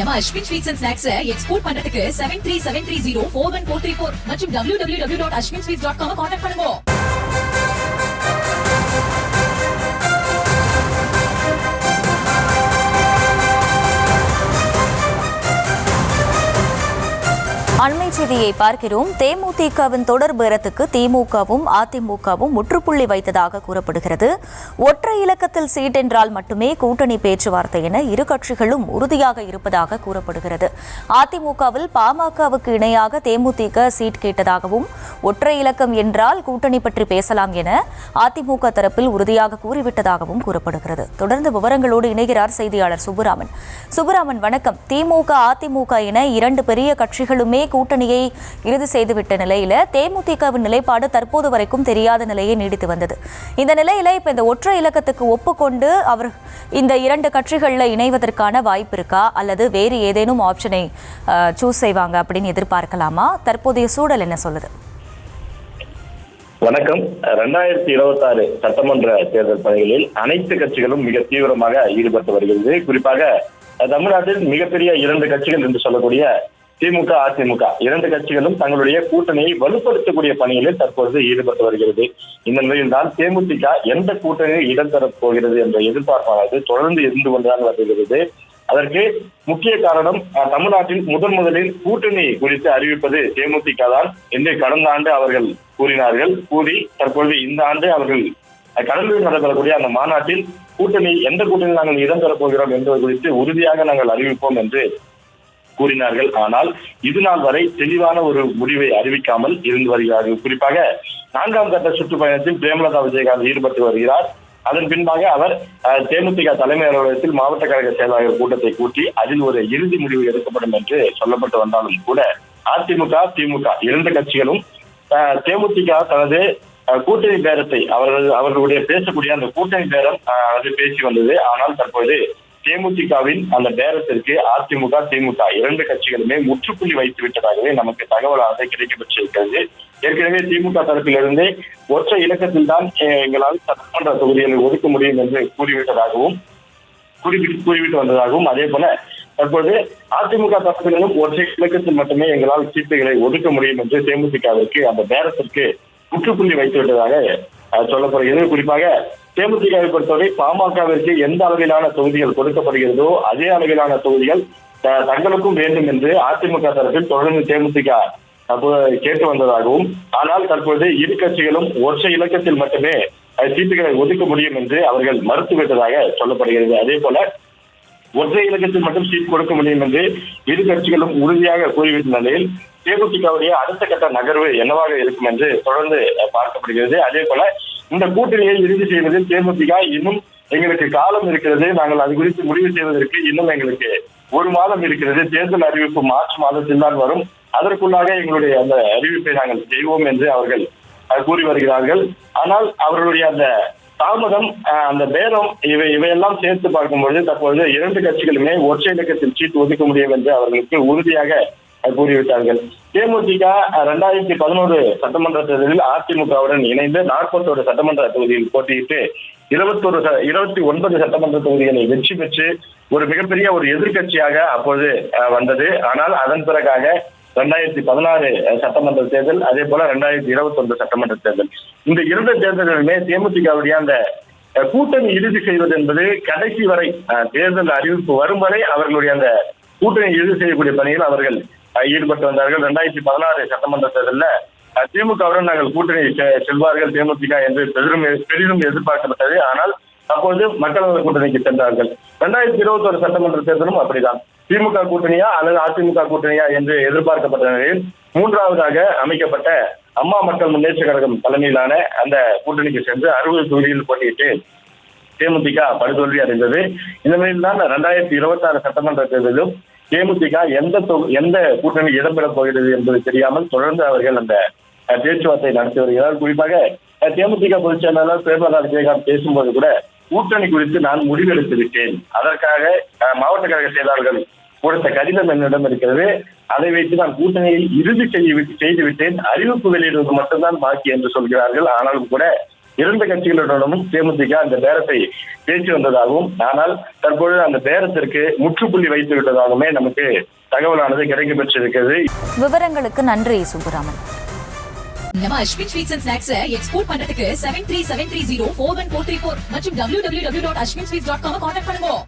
நம்ம Ashwin sweets and snacks export பண்றதுக்கு 7373041434 மற்றும் www.ashwinsweets.com கான்டாக்ட் பண்ணுங்க. அண்மை செய்தியை பார்க்கிறோம். தேமுதிகவின் தொடர் பேரத்துக்கு திமுகவும் அதிமுகவும் முற்றுப்புள்ளி வைத்ததாக கூறப்படுகிறது. ஒற்றை இலக்கத்தில் சீட் என்றால் மட்டுமே கூட்டணி பேச்சுவார்த்தை என இரு கட்சிகளும் உறுதியாக இருப்பதாக கூறப்படுகிறது. அதிமுகவில் பாமகவுக்கு இணையாக தேமுதிக சீட் கேட்டதாகவும் ஒற்றை இலக்கம் என்றால் கூட்டணி பற்றி பேசலாம் என அதிமுக தரப்பில் உறுதியாக கூறிவிட்டதாகவும் கூறப்படுகிறது. தொடர்ந்து விவரங்களோடு இணைகிறார் செய்தியாளர் சுப்புராமன். சுப்புராமன், வணக்கம். திமுக அதிமுக என இரண்டு பெரிய கட்சிகளுமே கூட்டணியை இறுதி செய்துவிட்ட நிலையில தேமுதிகவின் நிலைப்பாடு தற்போது வரைக்கும் தெரியாத நிலையை நீடித்து வந்தது. இந்த நிலையில இப்ப இந்த ஒற்றை இலக்கத்துக்கு ஒப்புக்கொண்டு அவர் இந்த இரண்டு கட்சிகள்ல இணைவதற்கான வாய்ப்பு இருக்கா, அல்லது வேறு ஏதேனும் ஆப்ஷனை சூஸ் செய்வாங்க அப்படின்னு எதிர்பார்க்கலாமா? தற்போதைய சூழல் என்ன சொல்லுது? வணக்கம். 2026 சட்டமன்ற தேர்தல் பணிகளில் அனைத்து கட்சிகளும் மிக தீவிரமாக ஈடுபட்டு வருகிறது. குறிப்பாக தமிழ்நாட்டில் மிகப்பெரிய இரண்டு கட்சிகள் என்று சொல்லக்கூடிய திமுக அதிமுக இரண்டு கட்சிகளும் தங்களுடைய கூட்டணியை வலுப்படுத்தக்கூடிய பணிகளில் தற்பொழுது ஈடுபட்டு வருகிறது. இந்த நிலையில் தான் தேமுதிக எந்த கூட்டணியில் இடம் தரப் போகிறது என்ற எதிர்பார்ப்பானது தொடர்ந்து இருந்து கொண்டுதான் வருகிறது. அதற்கு முக்கிய காரணம் தமிழ்நாட்டில் முதலில் கூட்டணி குறித்து அறிவிப்பது தேமுதிக தான் என்று கடந்த ஆண்டு அவர்கள் கூறினார்கள். கூறி தற்பொழுது இந்த ஆண்டு அவர்கள் கடலூரில் நடைபெறக்கூடிய அந்த மாநாட்டில் கூட்டணி எந்த கூட்டணியில் நாங்கள் இடம் தரப் போகிறோம் என்பது குறித்து உறுதியாக நாங்கள் அறிவிப்போம் என்று கூறினார்கள். ஆனால் இது நாள் வரை தெளிவான ஒரு முடிவை அறிவிக்காமல் இருந்து வருகிறார்கள். குறிப்பாக 4ஆம் கட்ட சுற்றுப்பயணத்தில் பிரேமலதா விஜயகாந்த் ஈடுபட்டு வருகிறார். அதன் பின்பாக அவர் தேமுதிக தலைமை அலுவலகத்தில் மாவட்ட கழக செயலாளர் கூட்டத்தை கூட்டி அதில் ஒரு இறுதி முடிவு எடுக்கப்படும் என்று சொல்லப்பட்டு வந்தாலும் கூட அதிமுக திமுக இரண்டு கட்சிகளும் தேமுதிக தனது கூட்டணி பேரத்தை அவர்களுடைய பேசக்கூடிய அந்த கூட்டணி பேரம் அது பேசி வந்தது. ஆனால் தற்போது தேமுதிகவின் அந்த பேரத்திற்கு அதிமுக திமுக இரண்டு கட்சிகளுமே முற்றுப்புள்ளி வைத்து விட்டதாகவே நமக்கு தகவலாக கிடைக்கப்பட்டிருக்கிறது. ஏற்கனவே திமுக தரப்பிலிருந்தே ஒற்றை இலக்கத்தில் தான் எங்களால் சட்டமன்ற தொகுதிகளை ஒதுக்க முடியும் என்று கூறிவிட்டு வந்ததாகவும் அதே போல தற்போது அதிமுக தரப்பிலும் ஒற்றை இலக்கத்தில் மட்டுமே எங்களால் சீட்டுகளை ஒதுக்க முடியும் என்று தேமுதிகவிற்கு அந்த பேரத்திற்கு முற்றுப்புள்ளி வைத்து விட்டதாக சொல்லப்படுகிறது. குறிப்பாக தேமுதிகவை பொறுத்தவரை பாமகவிற்கு எந்த அளவிலான தொகுதிகள் கொடுக்கப்படுகிறதோ அதே அளவிலான தொகுதிகள் தங்களுக்கும் வேண்டும் என்று அதிமுக தரப்பில் தொடர்ந்து தேமுதிக கேட்டு வந்ததாகவும், ஆனால் தற்போது இரு கட்சிகளும் ஒற்றை இலக்கத்தில் மட்டுமே சீட்டுகளை ஒதுக்க முடியும் என்று அவர்கள் மறுத்துவிட்டதாக சொல்லப்படுகிறது. அதே போல ஒற்றை இலக்கத்தில் மட்டும் சீட் கொடுக்க முடியும் என்று இரு கட்சிகளும் உறுதியாக கூறிவிட்ட நிலையில் தேமுதிகவுடைய அடுத்த கட்ட நகர்வு என்னவாக இருக்கும் என்று தொடர்ந்து பார்க்கப்படுகிறது. அதே போல இந்த கூட்டணியை இறுதி செய்வதில் தேமுதிக இன்னும் எங்களுக்கு காலம் இருக்கிறது, நாங்கள் அது குறித்து முடிவு செய்வதற்கு இன்னும் எங்களுக்கு ஒரு மாதம் இருக்கிறது, தேர்தல் அறிவிப்பு மார்ச் மாதத்தில் தான் வரும், அதற்குள்ளாக எங்களுடைய அந்த அறிவிப்பை நாங்கள் செய்வோம் என்று அவர்கள் கூறி வருகிறார்கள். ஆனால் அவர்களுடைய அந்த தாமதம், அந்த பேரம் இவையெல்லாம் சேர்த்து பார்க்கும்பொழுது தற்பொழுது இரண்டு கட்சிகளுமே ஒற்றை இலக்கத்தில் சீட்டு ஒதுக்க முடியும் என்று அவர்களுக்கு உறுதியாக கூறிவிட்டார்கள். தேமுதிக 2011 சட்டமன்ற தேர்தலில் அதிமுகவுடன் இணைந்து 41 சட்டமன்ற தொகுதியில் போட்டியிட்டு 29 சட்டமன்ற தொகுதிகளை வெற்றி பெற்று ஒரு மிகப்பெரிய ஒரு எதிர்கட்சியாக அப்போது வந்தது. ஆனால் அதன் பிறகாக 2016 சட்டமன்ற தேர்தல், அதே போல 2021 சட்டமன்ற தேர்தல், இந்த இரண்டு தேர்தல்களுமே தேமுதிகவுடைய அந்த கூட்டணி இறுதி செய்வது என்பது கடைசி வரை தேர்தல் அறிவிப்பு வரும் வரை அவர்களுடைய அந்த கூட்டணி இறுதி செய்யக்கூடிய பணியில் அவர்கள் ஈடுபட்டு வந்தார்கள். 2016 சட்டமன்ற தேர்தலில் திமுகவுடன் நாங்கள் கூட்டணி செல்வார்கள் தேமுதிக என்று பெரிதும் எதிர்பார்க்கப்பட்டது. ஆனால் அப்போது மக்களவை கூட்டணிக்கு சென்றார்கள். 2021 சட்டமன்ற தேர்தலும் அப்படிதான். திமுக கூட்டணியா அல்லது அதிமுக கூட்டணியா என்று எதிர்பார்க்கப்பட்ட நிலையில் மூன்றாவதாக அமைக்கப்பட்ட அம்மா மக்கள் முன்னேற்ற கழகம் தலைமையிலான அந்த கூட்டணிக்கு சென்று 60 தொகுதியில் போட்டியிட்டு தேமுதிக படுதோல்வி அடைந்தது. இந்த நிலையில் தான் 2026 சட்டமன்ற தேர்தலும் தேமுதிக எந்த கூட்டணி இடம்பெறப் போகிறது என்பது தெரியாமல் தொடர்ந்து அவர்கள் அந்த பேச்சுவார்த்தை நடத்தி வருகிறார். குறிப்பாக தேமுதிக பொதுச் செயலாளர் பிரேமலதா விஜயகாந்த் பேசும்போது கூட கூட்டணி குறித்து நான் முடிவெடுத்து விட்டேன், அதற்காக மாவட்ட கழக செயலாளர்கள் கொடுத்த கடிதம் என்னிடம் இருக்கிறது, அதை வைத்து நான் கூட்டணியை இறுதி செய்து விட்டேன், அறிவிப்பு வெளியிடுவது மட்டும்தான் பாக்கி என்று சொல்கிறார்கள். ஆனாலும் கூட இரண்டு கட்சிகளுடனும் தேமுதிக அந்த பேரத்தை பேசி வந்ததாகவும், ஆனால் தற்பொழுது அந்த பேரத்திற்கு முற்றுப்புள்ளி வைத்து விட்டதாகவுமே நமக்கு தகவலானது கிடைக்கப்பெற்றிருக்கிறது. விவரங்களுக்கு நன்றி சுப்புராமன். நம்ம Ashwin sweets and snacks export பண்றதுக்கு 7373041434 மற்றும் www.ashwinsweets.com கான்டாக்ட் பண்ணுங்க.